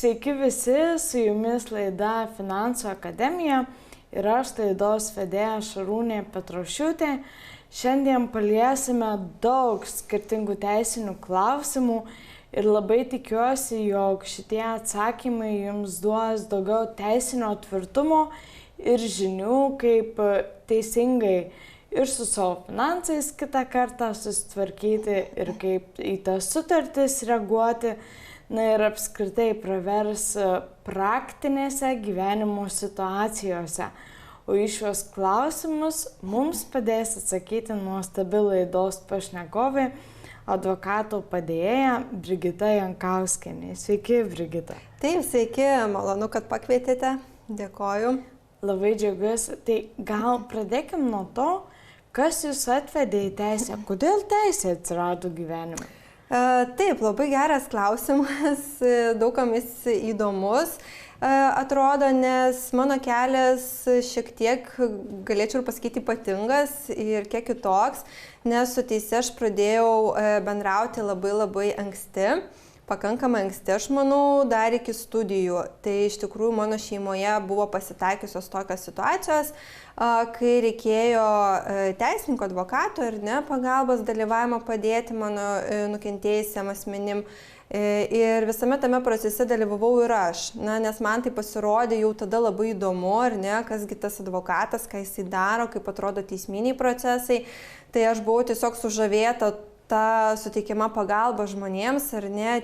Sveiki visi, su jumis laida Finansų akademija ir aš laidos vedėja Šarūnė Petrošiūtė. Šiandien paliesime daug skirtingų teisinių klausimų ir labai tikiuosi, jog šitie atsakymai jums duos daugiau teisinio tvirtumo ir žinių, kaip teisingai ir su savo finansais kitą kartą susitvarkyti ir kaip į tas sutartis reaguoti. Na ir apskritai pravers praktinėse gyvenimo situacijose. O į šios klausimus mums padės atsakyti nuostabi laidos pašnekovė, advokato padėjėja Brigita Jankauskienė. Sveiki, Brigita. Taip, sveiki, malonu, kad pakvietėte. Dėkoju. Labai džiaugiuosi. Tai gal pradėkim nuo to, kas jūs atvedė į teisę. Kodėl teisė atsirado gyvenime? Taip, labai geras klausimas, daugam jis įdomus atrodo, nes mano kelias šiek tiek, galėčiau ir pasakyti, ypatingas ir kiek kitoks, nes su teise aš pradėjau bendrauti labai anksti. Pakankamai anksti, aš manau, dar iki studijų. Tai iš tikrųjų mano šeimoje buvo pasitaikiusios tokios situacijos, kai reikėjo teisininko, advokato ir pagalbos dalyvavimo padėti mano nukentėjusiam asmenim. Ir visame tame procese dalyvavau ir aš, nes man tai pasirodė jau tada labai įdomu, kasgi tas advokatas, ką jisai daro, kaip atrodo teisminiai procesai. Tai aš buvau tiesiog sužavėta ta suteikiama pagalba žmonėms,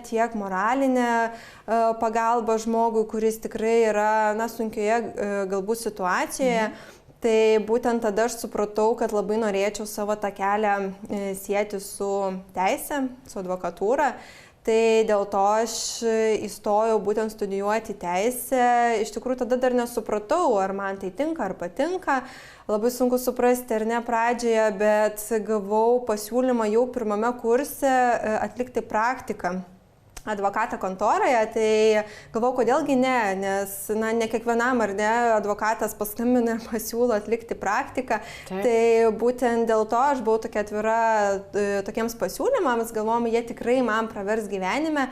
tiek moralinė pagalba žmogui, kuris tikrai yra sunkioje galbūt situacijoje. Tai būtent tada aš supratau, kad labai norėčiau savo tą kelią sieti su teise, su advokatūra. Tai dėl to aš įstojau būtent studijuoti teisę. Iš tikrųjų tada dar nesupratau, ar man tai tinka, ar patinka. Labai sunku suprasti, ar ne pradžioje, bet gavau pasiūlymą jau pirmame kurse atlikti praktiką advokato kontoroje. Tai galvau, kodėlgi ne, nes ne kiekvienam advokatas paskambina ir pasiūlo atlikti praktiką. Taip. Tai būtent dėl to aš buvau tokia atvira tokiems pasiūlymams, galvom, jie tikrai man pravers gyvenime.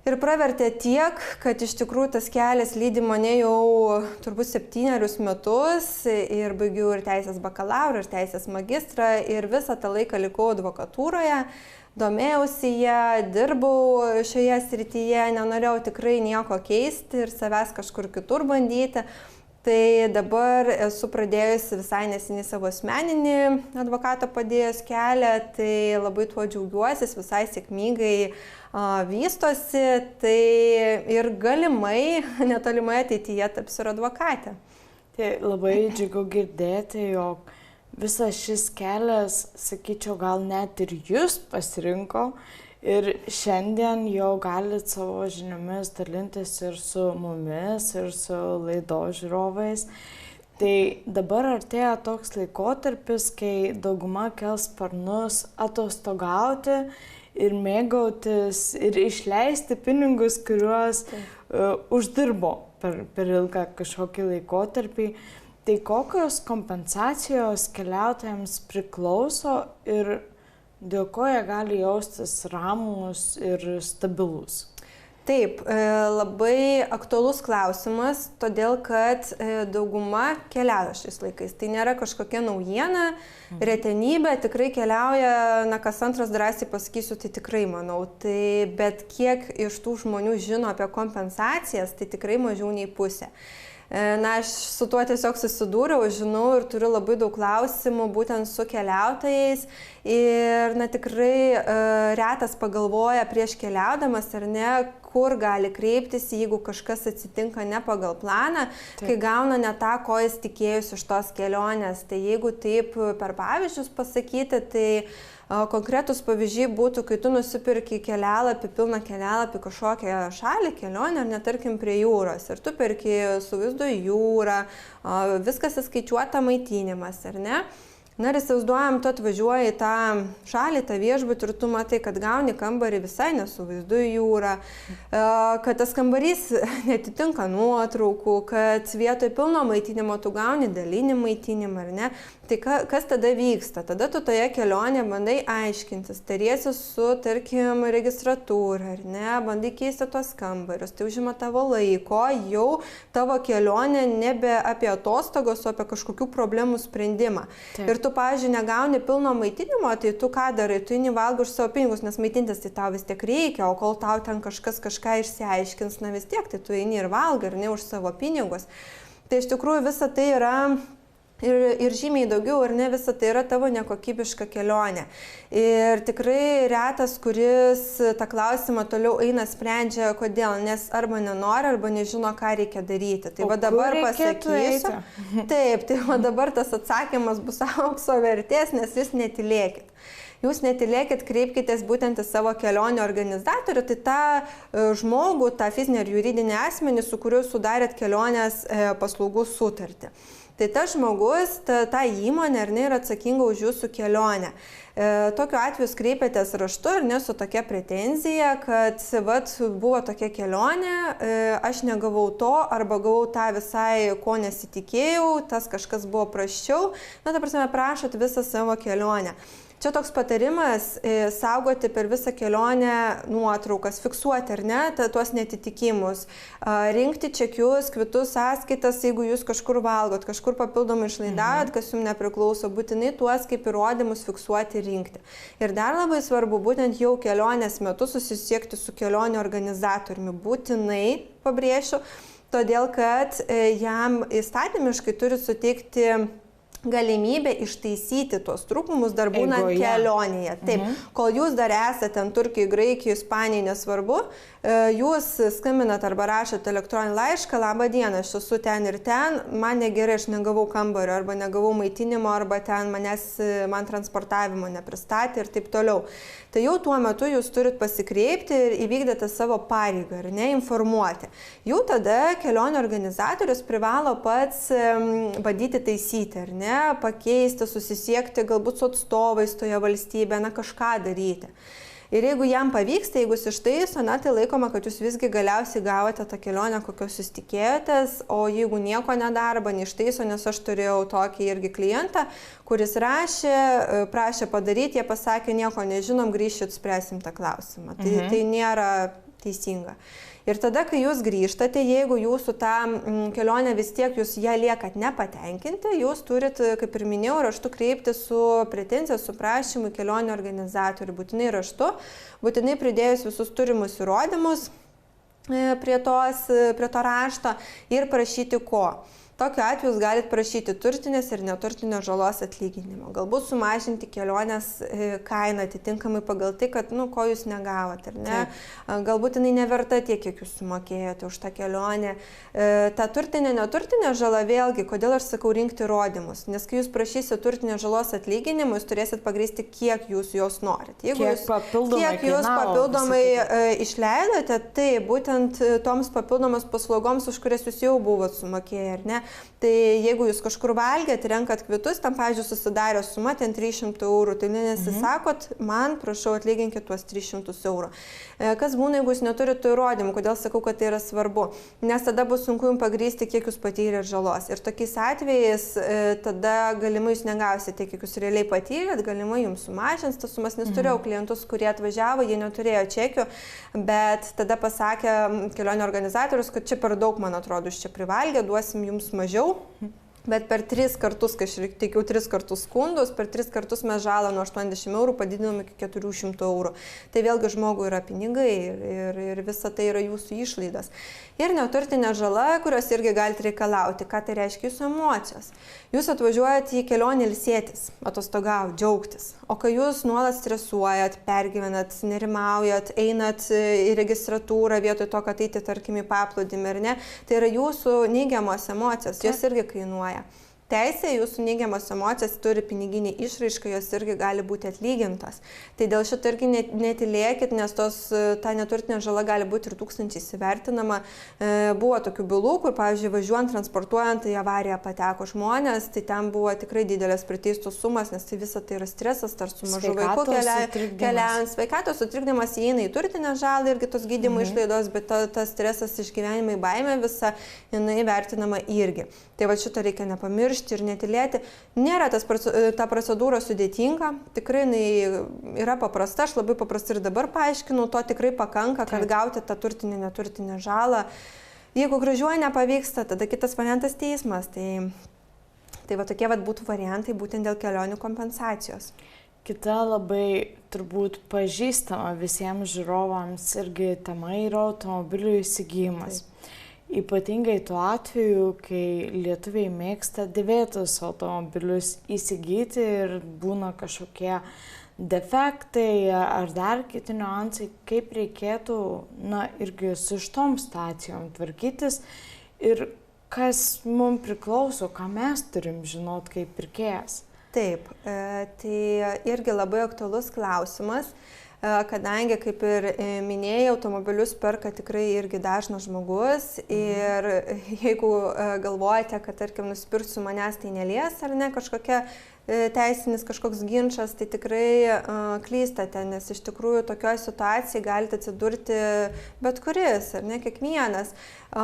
Ir pravertė tiek, kad iš tikrųjų tas kelias lydi mane jau turbūt 7 metus ir baigiau ir teisės bakalaurą, ir teisės magistrą ir visą tą laiką likau advokatūroje. Domėjausi ją, dirbau šioje srityje, nenorėjau tikrai nieko keisti ir savęs kažkur kitur bandyti. Tai dabar esu pradėjusi visai neseniai savo asmeninį advokato padėjėjos kelią, tai labai tuo džiaugiuosi, visai sėkmingai vystosi, tai ir galimai netolimai ateityje tapsiu ir advokatė. Tai labai džiugu girdėti, jog visas šis kelias, sakyčiau, gal net ir jūs pasirinko ir šiandien jau galit savo žiniomis dalintis ir su mumis, ir su laidos žiūrovais. Tai dabar artėja toks laikotarpis, kai dauguma kels sparnus atostogauti ir mėgautis ir išleisti pinigus, kuriuos uždirbo per ilgą kažkokį laikotarpį. Tai kokios kompensacijos keliautojams priklauso ir dėl ko jie gali jaustis ramūs ir stabilus? Taip, labai aktualus klausimas, todėl kad dauguma keliauja šiais laikais. Tai nėra kažkokia naujiena, retenybė, tikrai keliauja, kas antras drąsiai pasakysiu, tai tikrai manau. Tai bet kiek iš tų žmonių žino apie kompensacijas, tai tikrai mažiau nei pusė. Aš su tuo tiesiog susidūriau, žinau ir turiu labai daug klausimų būtent su keliautojais ir tikrai retas pagalvoja prieš keliaudamas ar ne, kur gali kreiptis, jeigu kažkas atsitinka ne pagal planą, kai gauna ne tą, ko jis tikėjusi iš tos kelionės. Tai jeigu taip per pavyzdžius pasakyti, tai konkretus pavyzdžiai būtų, kai tu nusipirki kelialapį, pilną kelialapį kažkokią šalį, kelionę, ar netarkim prie jūros. Ir tu perki su vaizdu į jūrą, viskas įskaičiuota maitinimas, ar ne? Na ir įsivaizduojam, tu atvažiuoji į tą šalį, tą viešbutį ir tu matai, kad gauni kambarį visai nesu vaizdu į jūrą, kad tas kambarys netitinka nuotraukų, kad vietoj pilno maitinimo tu gauni dalinį maitinimą, ar ne? Tai kas tada vyksta? Tada tu toje kelionėje bandai aiškintis, tariesi su, tarkim, registratūra, ar ne? Bandai keisti tuos kambarius, tai užima tavo laiko, jau tavo kelionė nebe apie atostogos, o apie kažkokių problemų sprendimą. Taip. Ir tu, pavyzdžiui, negauni pilno maitinimo, tai tu ką darai? Tu eini valgai už savo pinigus, nes maitintis tai tau vis tiek reikia, o kol tau ten kažkas kažką išsiaiškins, na vis tiek, tai tu eini ir valgai, ar ne, už savo pinigus. Tai iš tikrųjų visa tai yra ir žymiai daugiau, ar ne, visa tai yra tavo nekokybiška kelionė. Ir tikrai retas, kuris tą klausimą toliau eina, sprendžia, kodėl, nes arba nenori, arba nežino, ką reikia daryti. Tai va dabar pasakysiu. Taip, tai va dabar tas atsakymas bus aukso vertės, nes jūs netylėkit. Jūs netylėkit, kreipkitės būtent į savo kelionių organizatorių, tai tą žmogų, tą fizinį ir juridinį asmenį, su kuriuo sudarėt kelionės paslaugų sutartį. Tai tas žmogus, ta įmonė, ar ne, yra atsakinga už jūsų kelionę. Tokiu atveju jūs kreipiatės raštu, ar ne, su tokia pretenzija, kad vat, buvo tokia kelionė, aš negavau to, arba gavau tą visai, ko nesitikėjau, tas kažkas buvo prasčiau, na, ta prasme, prašot visą savo kelionę. Čia toks patarimas saugoti per visą kelionę nuotraukas, fiksuoti, ar ne, tuos netitikimus, rinkti čekius, kvitus, sąskaitas, jeigu jūs kažkur valgot, kažkur papildomai išlaidavot, kas jums nepriklauso, būtinai tuos kaip įrodymus fiksuoti ir rinkti. Ir dar labai svarbu, būtent jau kelionės metu susisiekti su kelionių organizatoriumi, būtinai, pabrėšiu, todėl kad jam įstatymiškai turi suteikti galimybę ištaisyti tuos trūkumus dar būnant kelionėje. Taip, kol jūs dar esate ten Turkijai, Graikijai, Ispanijai, nesvarbu, jūs skambinat arba rašote elektroninį laišką, labą dieną, aš esu ten ir ten, man negerai, aš negavau kambario, arba negavau maitinimo, arba ten man transportavimo nepristatė ir taip toliau. Tai jau tuo metu jūs turit pasikreipti ir įvykdyti savo pareigą, ar ne, informuoti. Jau tada kelionių organizatorius privalo pats bandyti taisyti, ar ne, pakeisti, susisiekti galbūt su atstovais toje valstybėje, na kažką daryti. Ir jeigu jam pavyksta, jeigu jis ištaiso, na, tai laikoma, kad jūs visgi galiausiai gavote tą kelionę, kokios jūs tikėjotės, o jeigu nieko nedaro, neištaiso, nes aš turėjau tokį irgi klientą, kuris prašė padaryti, jie pasakė, nieko nežinom, grįžit, spręsim tą klausimą. Tai nėra teisinga. Ir tada, kai jūs grįžtate, jeigu jūsų tą kelionę vis tiek jūs ją liekat nepatenkinti, jūs turit, kaip ir minėjau, raštu kreipti su pretenzija, su prašymu į kelionių organizatorių, būtinai raštu, būtinai pridėjus visus turimus įrodymus prie to rašto ir prašyti ko. Tokiu atveju jūs galite prašyti turtinės ir neturtinės žalos atlyginimo. Galbūt sumažinti kelionės kainą atitinkamai pagal tai, kad, nu, ko jūs negavot, ar ne? Galbūt jinai neverta tiek, kiek jūs sumokėjote už tą kelionę. Ta turtinė, neturtinė žala vėlgi, kodėl aš sakau rinkti įrodymus? Nes kai jūs prašysite turtinės žalos atlyginimo, jūs turėsit pagrįsti, kiek jūs jos norit. Kiek jūs papildomai išleidote, tai būtent toms papildomas paslaugoms, už kurias jūs jau buvot sumokėję, ar ne? Tai jeigu jūs kažkur valgėt, renkat kvitus, tam, pavyzdžiui, susidarė suma ten 300 eurų, tai nesisakot, man, prašau, atlyginkit tuos 300 eurų. Kas būna, jeigu jūs neturite įrodymų, kodėl sakau, kad tai yra svarbu? Nes tada bus sunku jums pagrįsti, kiek jūs patyrėt žalos. Ir tokiais atvejais tada galimai jūs negausite tiek, kiek jūs realiai patyrėt, galimai jums sumažins tas sumas, nes turėjau klientus, kurie atvažiavo, jie neturėjo čekių, bet tada pasakė kelionių organizatorius, kad čia per daug, man atrodo, jūs čia privalgė, duosim jums mažiau, bet per 3 kartus, kai aš teikiau 3 kartus skundus, per 3 kartus mes žalą nuo 80 eurų padidinom iki 400 eurų. Tai vėlgi žmogui yra pinigai ir visa tai yra jūsų išlaidos. Ir neturtinė žala, kurios irgi galite reikalauti. Ką tai reiškia? Jūsų emocijos. Jūs atvažiuojate į kelionę ilsėtis, atostogauti, džiaugtis. O kai jūs nuolat stresuojat, pergyvenat, nerimaujat, einat į registratūrą vietoj to, kad eiti, tarkim, į paplūdimį, ar ne, tai yra jūsų neigiamos emocijos, jos irgi kainuoja. teisė, jūsų neigiamas emocijas turi piniginį išraišką, jos irgi gali būti atlygintos. Tai dėl šito irgi netilėkit, nes ta neturtinė žala gali būti ir tūkstančiais įvertinama. Buvo tokių bylų, kur, pavyzdžiui, važiuojant, transportuojant, į avariją pateko žmonės, tai ten buvo tikrai didelės priteistos sumas, nes tai visa tai yra stresas, tarsi su mažu vaiku keliaujant. Sveikatos sutrikdymas įeina į turtinę žalą irgi tos gydymo išlaidos, bet tas stresas, išgyvenimai, baimė visa, jinai vertinama irgi. Tai va šito reikia nepamiršti ir netilėti. Nėra ta procedūra sudėtinga, tikrai jinai yra paprasta, aš labai paprastai ir dabar paaiškinau, to tikrai pakanka, kad gauti tą turtinę, neturtinę žalą. Jeigu gražiuoju nepavyksta, tada kitas variantas teismas. Tai va tokie būtų variantai būtent dėl kelionių kompensacijos. Kita labai turbūt pažįstama visiems žiūrovams irgi tema yra automobilių įsigijimas. Ypatingai tuo atveju, kai lietuviai mėgsta dėvėtus automobilius įsigyti ir būna kažkokie defektai ar dar kiti niuansai, kaip reikėtų irgi su šitom situacijom tvarkytis ir kas mums priklauso, ką mes turim žinot kaip pirkėjas. Taip, tai irgi labai aktualus klausimas. Kadangi, kaip ir minėjai, automobilius perka tikrai irgi dažnas žmogus ir jeigu galvojate, kad, tarkim, nusipirksiu, manęs tai nelies ar ne, teisinis kažkoks ginčas, tai tikrai klystate, nes iš tikrųjų tokioje situacijoje galite atsidurti bet kuris, ar ne kiekvienas,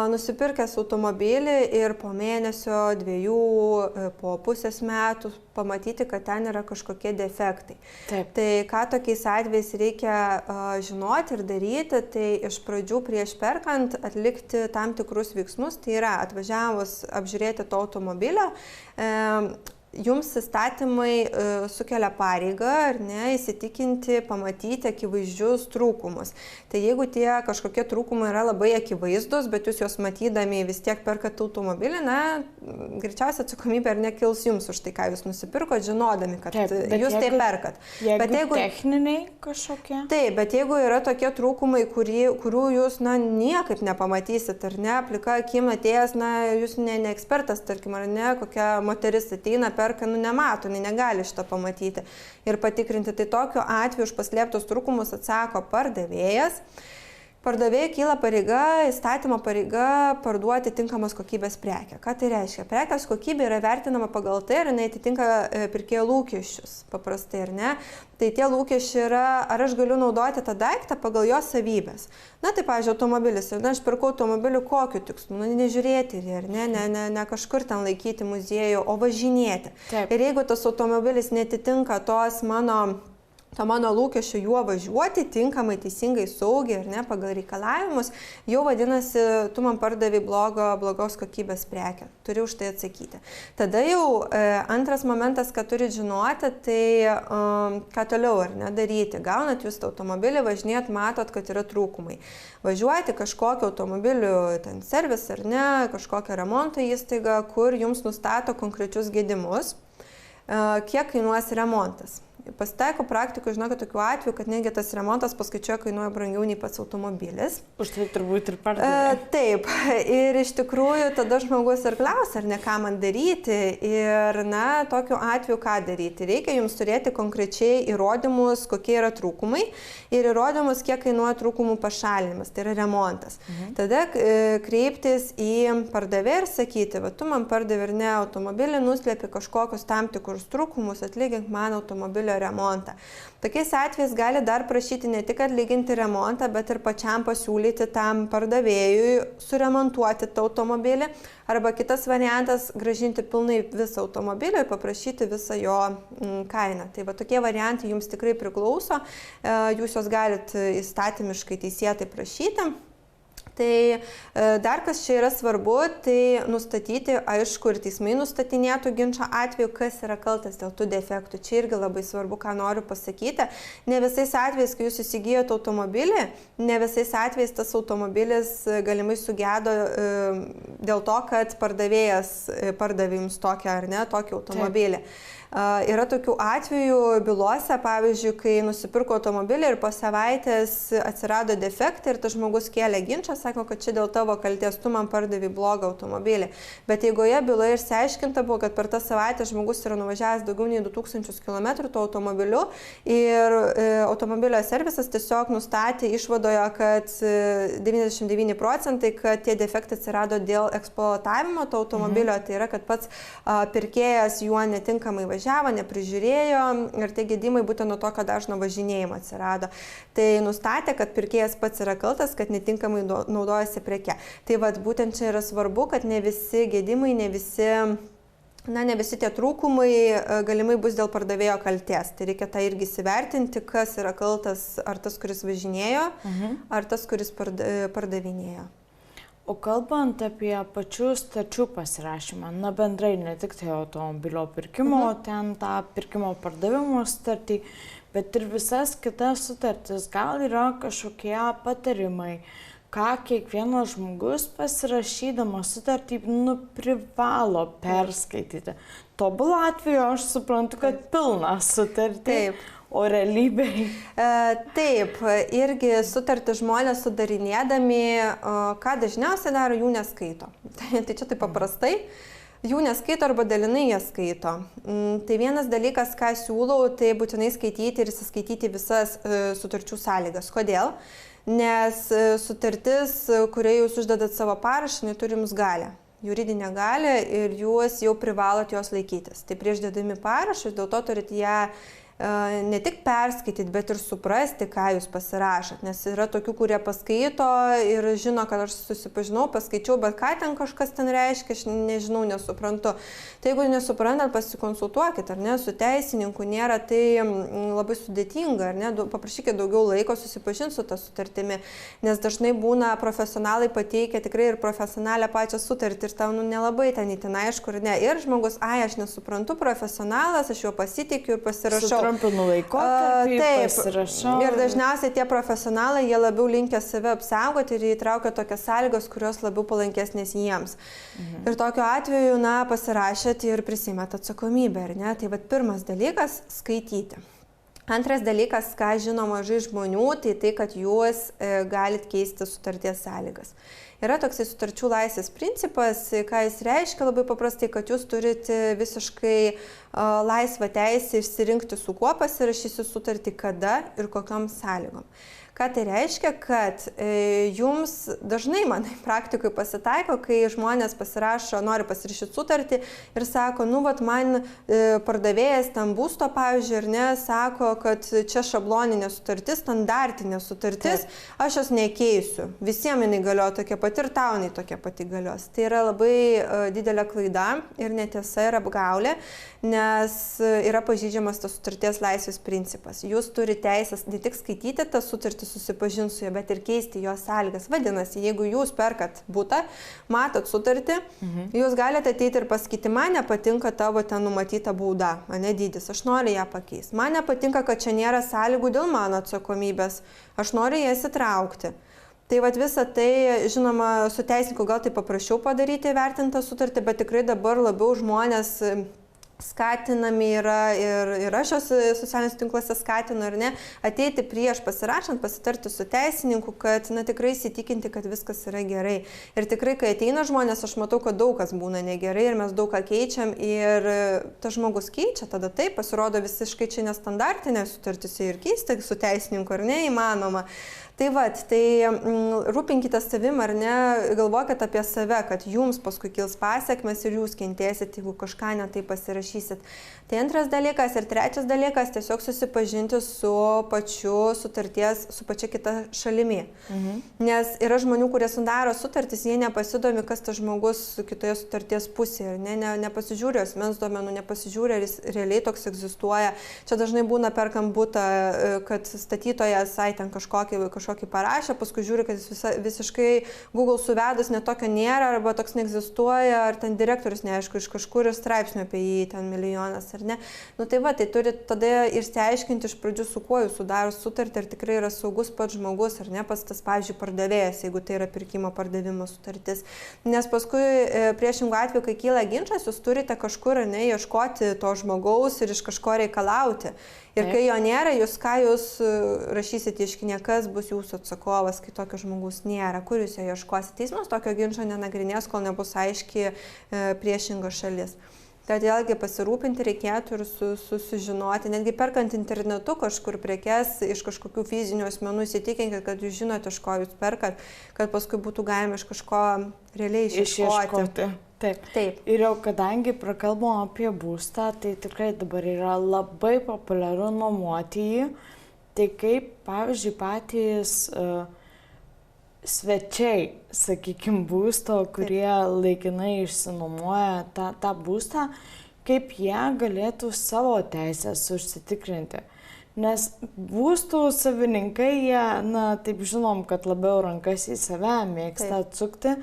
nusipirkęs automobilį ir po mėnesio, 2, po pusės metų pamatyti, kad ten yra kažkokie defektai. Taip. Tai ką tokiais atvejais reikia žinoti ir daryti, tai iš pradžių prieš perkant atlikti tam tikrus veiksmus, tai yra atvažiavus apžiūrėti to automobilio, jums įstatymai sukelia pareigą, ar ne, įsitikinti, pamatyti akivaizdžius trūkumus. Tai jeigu tie kažkokie trūkumai yra labai akivaizdus, bet jūs juos matydami vis tiek perkat automobilį, greičiausiai atsakomybė ar nekils jums už tai, ką jūs nusipirkot, žinodami, kad jūs tai perkat. Jeigu techniniai kažkokie? Taip, bet jeigu yra tokie trūkumai, kurių jūs niekaip nepamatysit, ar ne, plika akim atėjęs, jūs ne ekspertas, tarkim, ar ne, kokia moteris ateina, perka, nemato, negali šitą pamatyti ir patikrinti. Tai tokiu atveju už paslėptus trūkumus atsako pardavėjas. Pardavėjai kyla pareiga, įstatymo pareiga parduoti tinkamos kokybės prekę. Ką tai reiškia? Prekės kokybė yra vertinama pagal tai, ar jinai atitinka pirkėjo lūkesčius, paprastai, ar ne? Tai tie lūkesčiai yra, ar aš galiu naudoti tą daiktą pagal jo savybės. Tai, pavyzdžiui, automobilis. Aš pirkau automobilį kokiu tikslu? Nežiūrėti, ar ne kažkur ten laikyti muziejų, o važinėti. Taip. Ir jeigu tas automobilis netitinka mano lūkesčio juo važiuoti, tinkamai, teisingai, saugiai, ar ne, pagal reikalavimus, jau vadinasi, tu man pardavai blogos kokybės prekę. Turi už tai atsakyti. Tada jau antras momentas, ką turit žinoti, tai ką toliau, ar ne, daryti. Gaunat jūs automobilį, važinėt, matot, kad yra trūkumai. Važiuojate kažkokio automobilių ten servisą, ar ne, kažkokią remonto įstaigą, kur jums nustato konkrečius gedimus, kiek kainuos remontas. Pasitaiko praktikoje, žinokit, tokių atvejų, kad negi tas remontas paskaičiuoja kainuoja brangiau nei pats automobilis. Už tai turbūt ir pardavė. Taip, ir iš tikrųjų tada žmogus ir klausia, ar ne, ką man daryti. Ir, tokiu atveju ką daryti. Reikia jums turėti konkrečiai įrodymus, kokie yra trūkumai ir įrodymus, kiek kainuoja trūkumų pašalinimas, tai yra remontas. Tada kreiptis į pardavėją ir sakyti, tu man pardavė ir ne automobilį, nuslėpi kažkokius tam tikrus trūkumus, atlygink man automobilio remontą. Tokiais atvejais gali dar prašyti ne tik atlyginti remontą, bet ir pačiam pasiūlyti tam pardavėjui suremontuoti tą automobilį. Arba kitas variantas - grąžinti pilnai visą automobilį ir paprašyti visą jo kainą. Tai tokie variantai jums tikrai priklauso. Jūs juos galite įstatymiškai teisėtai prašyti. Tai dar kas čia yra svarbu, tai nustatyti, aišku, ir teismai nustatinėtų ginčo atveju, kas yra kaltas dėl tų defektų. Čia irgi labai svarbu, ką noriu pasakyti. Ne visais atvejais, kai jūs įsigijote automobilį, ne visais atvejais tas automobilis galimai sugedo dėl to, kad pardavėjas pardavė jums tokį automobilį. Taip. Yra tokių atvejų bylose, pavyzdžiui, kai nusipirko automobilį ir po savaitės atsirado defektai ir tas žmogus kėlė ginčą, pasakymo, kad čia dėl tavo kalties tu man pardavai blogą automobilį. Bet eigoje byloje išsiaiškinta buvo, kad per tą savaitę žmogus yra nuvažiavęs daugiau nei 2000 km tuo automobiliu ir automobilio servisas tiesiog nustatė išvadoje, kad 99 procentai, kad tie defektai atsirado dėl eksploatavimo to automobilio, tai yra, kad pats pirkėjas juo netinkamai važiavo, neprižiūrėjo ir tie gedimai būtent nuo tokio dažno važinėjimo atsirado. Tai nustatė, kad pirkėjas pats yra kaltas, kad netinkamai naudojasi preke. Tai vat, būtent čia yra svarbu, kad ne visi gedimai, ne visi tie trūkumai galimai bus dėl pardavėjo kalties. Tai reikia tą irgi įsivertinti, kas yra kaltas, ar tas, kuris važinėjo, ar tas, kuris pardavinėjo. O kalbant apie pačių sutarčių pasirašymą, na bendrai ne tik tai automobilio pirkimo, ten tą pirkimo pardavimo sutartį, bet ir visas kitas sutartis, gal yra kažkokie patarimai, ką kiekvienas žmogus pasirašydamas sutartį privalo perskaityti. Tobulų atveju aš suprantu, kad pilna sutartį. Taip. O realybėj? Taip, irgi sutartį žmonės sudarinėdami, ką dažniausiai daro, jų neskaito. Tai čia taip paprastai. Jų neskaito arba dalinai jie skaito. Tai vienas dalykas, ką siūlau, tai būtinai skaityti ir įsiskaityti visas sutarčių sąlygas. Kodėl? Nes sutartis, kurioje jūs uždedat savo parašą, neturi jums galią. Juridinę galią ir jūs jau privalot jos laikytis. Tai prieš dėdami parašus, dėl to turit ją ne tik perskaityti, bet ir suprasti, ką jūs pasirašot. Nes yra tokių, kurie paskaito ir žino, kad aš susipažinau, paskaičiau, bet ką ten kažkas ten reiškia, aš nežinau, nesuprantu. Tai jeigu nesuprantat, pasikonsultuokit, ar ne, su teisininku, nėra tai labai sudėtinga, ar ne, paprašykit daugiau laiko susipažinti su tą sutartimi, nes dažnai būna profesionalai pateikia tikrai ir profesionalią pačią sutartį ir tau nelabai ten įtin aišku, ar ne. Ir žmogus, aš nesuprantu, profesionalas, aš jo pasitikiu ir pasirašau. Trumpinu laikotarpį, pasirašau. Ir dažniausiai tie profesionalai, jie labiau linkę save apsaugoti ir įtraukia tokias sąlygas, kurios labiau palankesnės jiems. Ir tokiu atveju, pasirašėt ir prisimėt atsakomybę, ar ne? Tai vat pirmas dalykas - skaityti. Antras dalykas, ką žino mažai žmonių, tai kad jūs galit keisti sutarties sąlygas. Yra toksai sutarčių laisvės principas, ką jis reiškia labai paprastai, kad jūs turite visiškai laisvą teisę išsirinkti, su kuo pasirašysi sutartį, kada ir kokiom sąlygom. Ką tai reiškia, kad jums dažnai man praktikoje pasitaiko, kai žmonės nori pasirašyti sutartį ir sako, man pardavėjas ten būsto, pavyzdžiui, ar ne, sako, kad čia šabloninė sutartis, standartinė sutartis, aš jos nekeisiu. Visiems jinai galioja tokia pati ir tau jinai tokia pati galios. Tai yra labai didelė klaida ir netiesa ir apgaulė, nes yra pažeidžiamas tas sutarties laisvės principas. Jūs turite teisės ne tik skaityti tą sutartį, susipažinti su juo, bet ir keisti jo sąlygas. Vadinasi, jeigu jūs perkat butą, matot sutartį, jūs galite ateiti ir pasakyti, man nepatinka tavo ten numatyta bauda, mane dydis, aš noriu ją pakeisti. Man nepatinka, kad čia nėra sąlygų dėl mano atsakomybės, aš noriu jas įtraukti. Tai vat visą tai, žinoma, su teisininku gal tai paprašiau padaryti, vertintą sutartį, bet tikrai dabar labiau žmonės skatinami yra ir aš jos socialiniuose tinkluose skatinu, ar ne, ateiti prieš pasirašant, pasitarti su teisininku, kad tikrai įsitikinti, kad viskas yra gerai. Ir tikrai, kai ateina žmonės, aš matau, kad daug kas būna negerai ir mes daug ką keičiam ir tas žmogus keičia, tada taip, pasirodo visiškai čia nestandartinė sutartis ir keisti su teisininku, ar ne, įmanoma. Tai rūpinkite savim, ar ne, galvokit apie save, kad jums paskui kils pasiekmes ir jūs kentėsit, jeigu kažką netai pasirašysit. Tai antras dalykas ir trečias dalykas, tiesiog susipažinti su pačia kita šalimi. Nes yra žmonių, kurie sudaro sutartis, jie nepasidomi, kas tas žmogus kitoje sutarties pusėje, nepasižiūrė asmens duomenų, nepasižiūrė, ar jis realiai toks egzistuoja. Čia dažnai būna perkam butą, kad statytojas ten kažkokį parašė, paskui žiūri, kad jis visiškai Google suvedus netokio nėra, arba toks neegzistuoja, ar ten direktorius neaišku, iš kažkur ir straipsnių apie jį ten milijonas, ar ne. Tai turit tada ir išsiaiškinti iš pradžių, su kuo jūs sudaro sutartį, ar tikrai yra saugus pats žmogus, ar ne, pats tas, pavyzdžiui, pardavėjas, jeigu tai yra pirkimo pardavimo sutartis. Nes paskui priešingų atveju, kai kyla ginčas, jūs turite kažkur, ar ne, ieškoti to žmogaus ir iš kažko reikalauti. Ir kai jo nėra, ką jūs rašysit ieškinį, kas bus jūsų jūsų atsakovas, kai tokio žmogus nėra, kur jūs jo ieškosite. Teismas tokio ginčo nenagrinės, kol nebus aiški priešinga šalis. Tad vėlgi pasirūpinti reikėtų ir susižinoti, netgi perkant internetu kažkur prekes iš kažkokių fizinių asmenų, įsitikinkit, kad jūs žinote, iš ko jūs perkat, kad paskui būtų galima iš kažko realiai išieškoti. Taip. Ir jau kadangi prakalbom apie būstą, tai tikrai dabar yra labai populiaru nuomoti jį. Tai kaip, pavyzdžiui, patys svečiai, sakykime, būsto, kurie laikinai išsinuomoja tą būstą, kaip jie galėtų savo teisės užsitikrinti. Nes būstų savininkai, jie, taip žinom, kad labiau rankas į save mėgsta atsukti,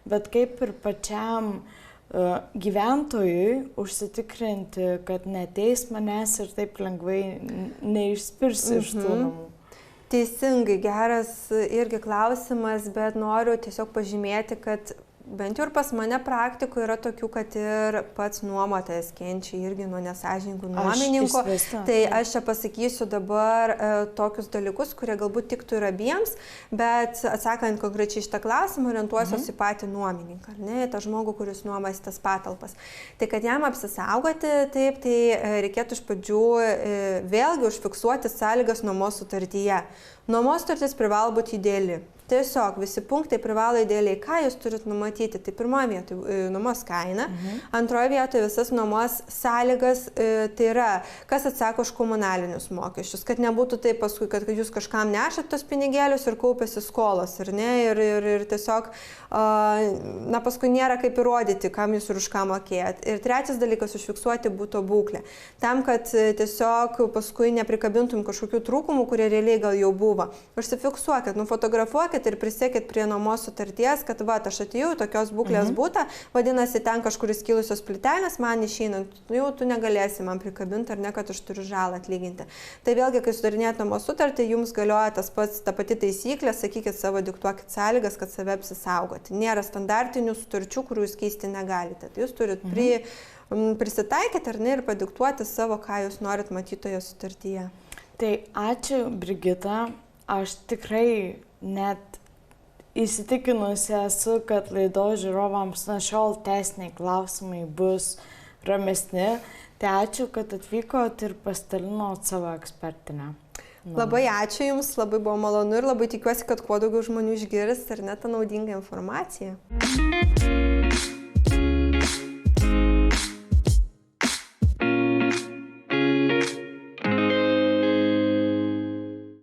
bet kaip ir pačiam gyventojui užsitikrinti, kad neteis manęs ir taip lengvai neišspirs iš tų namų. Teisingai, geras irgi klausimas, bet noriu tiesiog pažymėti, kad bent jau ir pas mane praktikoje yra tokių, kad ir pats nuomotojas kenčia irgi nuo nesąžiningų nuomininkų. Tai aš čia pasakysiu dabar tokius dalykus, kurie galbūt tiktų ir abiems, bet atsakant konkrečiai šitą klausimą, orientuosiuosi į patį nuomininką, ne, tą žmogų, kuris nuomas tas patalpas. Tai kad jam apsisaugoti, taip, tai reikėtų iš pradžių vėlgi užfiksuoti sąlygas nuomos sutartyje. Nuomos sutartis privalo būti ideali. Tiesiog visi punktai privalo idealiai. Ką jūs turit numatyti? Tai pirmoje vietoje nuomos kaina, antroje vietoje visas nuomos sąlygas, tai yra, kas atsako už komunalinius mokesčius, kad nebūtų taip paskui, kad jūs kažkam nešat tos pinigėlius ir kaupėsi skolos, ir tiesiog, paskui nėra kaip įrodyti, kam jūs ir už ką mokėjat. Ir trečias dalykas, užfiksuoti būto būklę. Tam, kad tiesiog paskui neprikabintum kažkokių trūkumų, kurie realiai gal jau buvo. Užsifiksuokit, nufotografuokit ir prisiekit prie nuomos sutarties, kad aš atėjau į tokios būklės būtą, vadinasi, ten kažkur įskilusios plytelės, man išeinant, jau tu negalėsi man prikabinti ar ne, kad aš turiu žalą atlyginti. Tai vėlgi, kai sudarinėjate nuomos sutartį, jums galioja ta pati taisyklė, sakykit savo, diktuokit sąlygas, kad save apsisaugoti. Nėra standartinių sutarčių, kurių jūs keisti negalite. Tai jūs turit prisitaikyti ar ne ir padiktuoti savo, ką jūs norit matyti toje sutartyje. Tai ačiū, Brigita. Aš tikrai net įsitikinusi esu, kad laidos žiūrovams nuo šiol teisiniai klausimai bus ramesni. Tai ačiū, kad atvykot ir pasidalinot savo ekspertinę. Labai ačiū Jums, labai buvo malonu ir labai tikiuosi, kad kuo daugiau žmonių išgirs ir net tą naudingą informaciją.